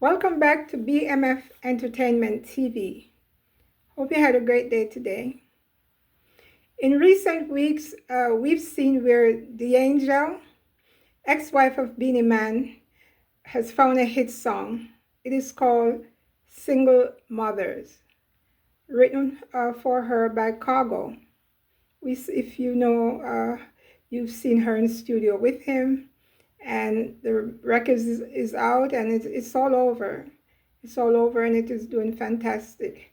Welcome back to BMF Entertainment TV. Hope you had a great day today. In recent weeks, we've seen where D'Angel, ex-wife of Beenie Man, has found a hit song. It is called Single Mothers, written for her by Cargo. If you know, you've seen her in the studio with him, and the record is out, and it's all over. It's all over, and it is doing fantastic.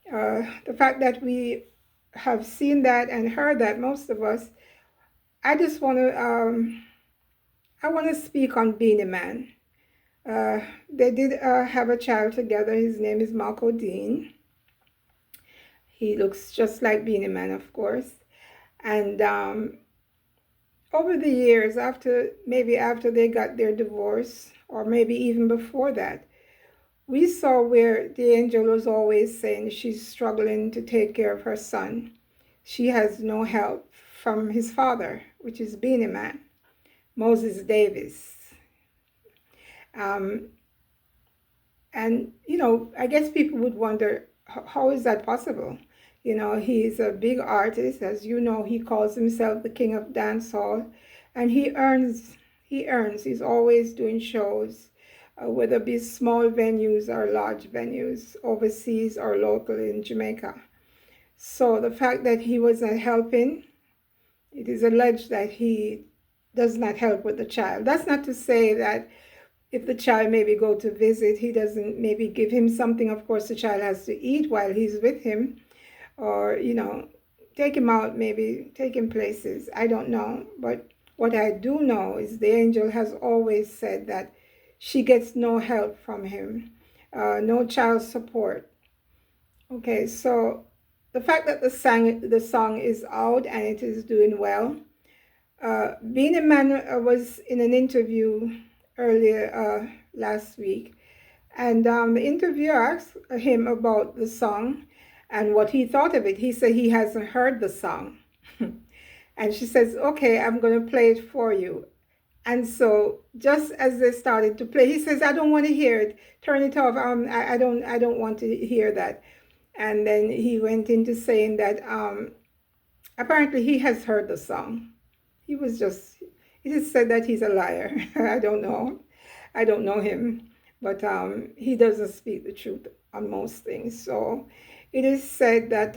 The fact that we have seen that and heard that, most of us, I just want to, I want to speak on Beenie Man. They did have a child together. His name is Marco Dean. He looks just like Beenie Man, of course. And over the years, after they got their divorce, or maybe even before that, we saw where D'Angel was always saying she's struggling to take care of her son. She has no help from his father, which is Beenie Man, Moses Davis. And, I guess people would wonder, how is that possible? He's a big artist. As you know, he calls himself the king of dancehall, and he earns. He's always doing shows, whether it be small venues or large venues, overseas or locally in Jamaica. So the fact that he was not helping, it is alleged that he does not help with the child. That's not to say that if the child maybe go to visit, he doesn't maybe give him something. Of course, the child has to eat while he's with him, or, take him out, maybe take him places. I don't know. But what I do know is D'Angel has always said that she gets no help from him, no child support. Okay, so the fact that the song is out and it is doing well. Beenie Man was in an interview earlier last week, and the interviewer asked him about the song and what he thought of it. He said he hasn't heard the song. And she says, okay, I'm going to play it for you. And so just as they started to play, he says, I don't want to hear it. Turn it off. I don't want to hear that. And then he went into saying that apparently he has heard the song. He just said that he's a liar. I don't know. I don't know him. But he doesn't speak the truth on most things. So it is said that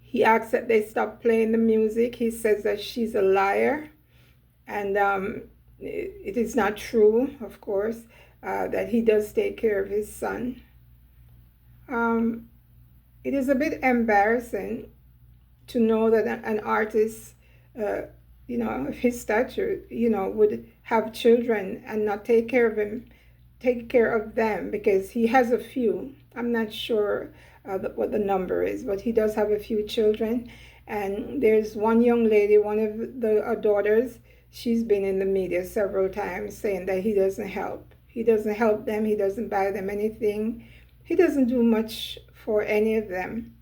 he asks that they stop playing the music. He says that she's a liar. And it is not true, of course, that he does take care of his son. It is a bit embarrassing to know that an artist, of his stature, would have children and not take care of them, because he has a few. I'm not sure what the number is, but he does have a few children. And there's one young lady, one of the daughters, she's been in the media several times saying that he doesn't help. He doesn't help them. He doesn't buy them anything. He doesn't do much for any of them.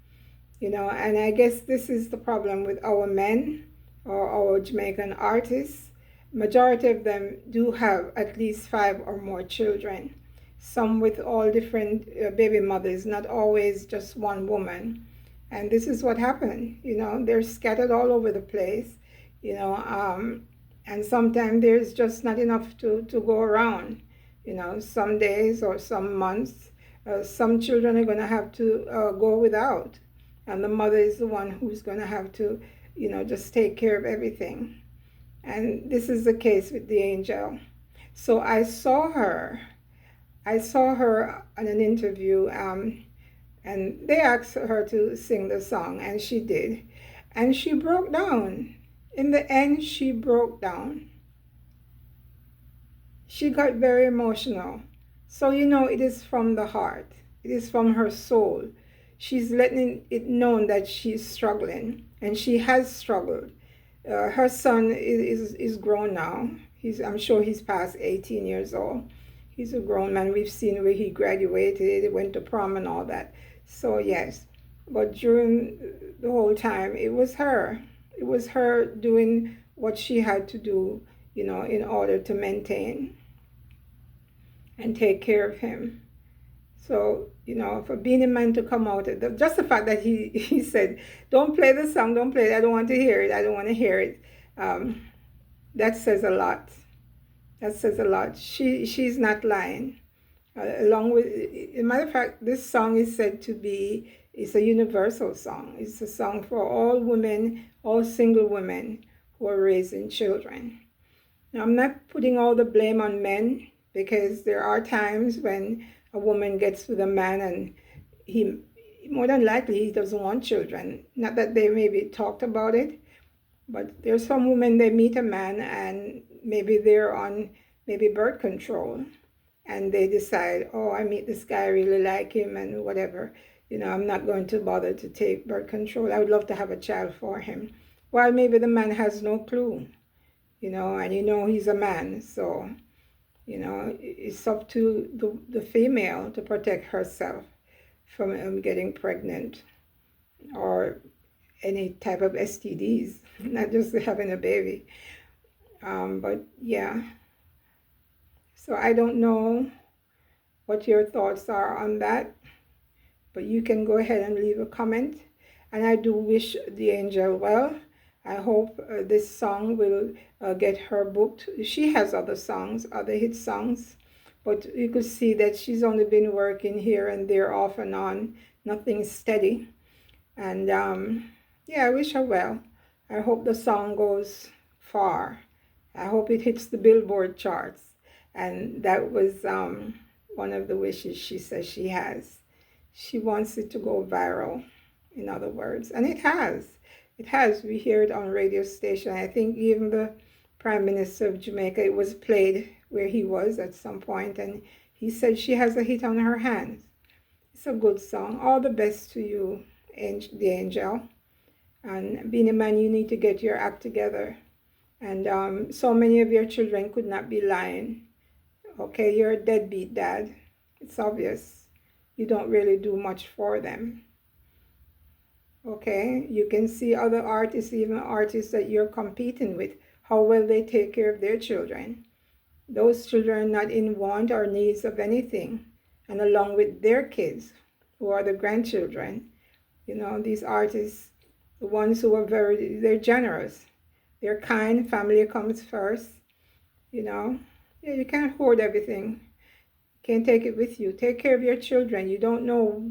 And I guess this is the problem with our men or our Jamaican artists. Majority of them do have at least 5 or more children, some with all different baby mothers, not always just one woman. And this is what happened. They're scattered all over the place, and sometimes there's just not enough to go around. Some days or some months, some children are going to have to go without. And the mother is the one who's going to have to, just take care of everything. And this is the case with D'Angel. So I saw her on an interview, and they asked her to sing the song, and she did. And she broke down. In the end, she broke down. She got very emotional. So, it is from the heart. It is from her soul. She's letting it known that she's struggling, and she has struggled. Her son is grown now. I'm sure he's past 18 years old. He's a grown man. We've seen where he graduated, went to prom and all that. So yes, but during the whole time, it was her. It was her doing what she had to do, in order to maintain. and take care of him. So, for Beenie Man to come out, just the fact that he said, don't play the song, don't play it, I don't want to hear it, I don't want to hear it. That says a lot. That says a lot. She's not lying. Along with, as a matter of fact, this song is said to be, it's a universal song. It's a song for all women, all single women who are raising children. Now, I'm not putting all the blame on men, because there are times when a woman gets with a man and he, more than likely, he doesn't want children. Not that they maybe talked about it, but there's some women, they meet a man and maybe they're on maybe birth control, and they decide, oh, I meet this guy, I really like him and whatever. I'm not going to bother to take birth control. I would love to have a child for him. While maybe the man has no clue, and he's a man. So, it's up to the female to protect herself from getting pregnant or any type of STDs, not just having a baby. But yeah, so I don't know what your thoughts are on that, but you can go ahead and leave a comment. And I do wish the angel well. I hope this song will get her booked. She has other songs, other hit songs, but you could see that she's only been working here and there off and on, nothing steady. And yeah, I wish her well. I hope the song goes far. I hope it hits the Billboard charts. And that was one of the wishes she says she has. She wants it to go viral, in other words. And it has. It has. We hear it on radio station. I think even the Prime Minister of Jamaica, it was played where he was at some point, and he said she has a hit on her hands. It's a good song. All the best to you, the angel. And Beenie Man, you need to get your act together. And so many of your children could not be lying. Okay, you're a deadbeat dad. It's obvious. You don't really do much for them. Okay, you can see other artists, even artists that you're competing with, how well they take care of their children. Those children are not in want or needs of anything. And along with their kids, who are the grandchildren, these artists, the ones who are they're generous. They're kind, family comes first, Yeah, you can't hoard everything. Can't take it with you. Take care of your children. You don't know,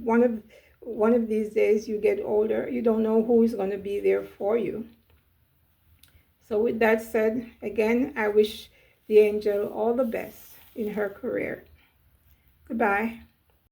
one of these days you get older, you don't know who's going to be there for you. So with that said, again, I wish the angel all the best in her career. Goodbye.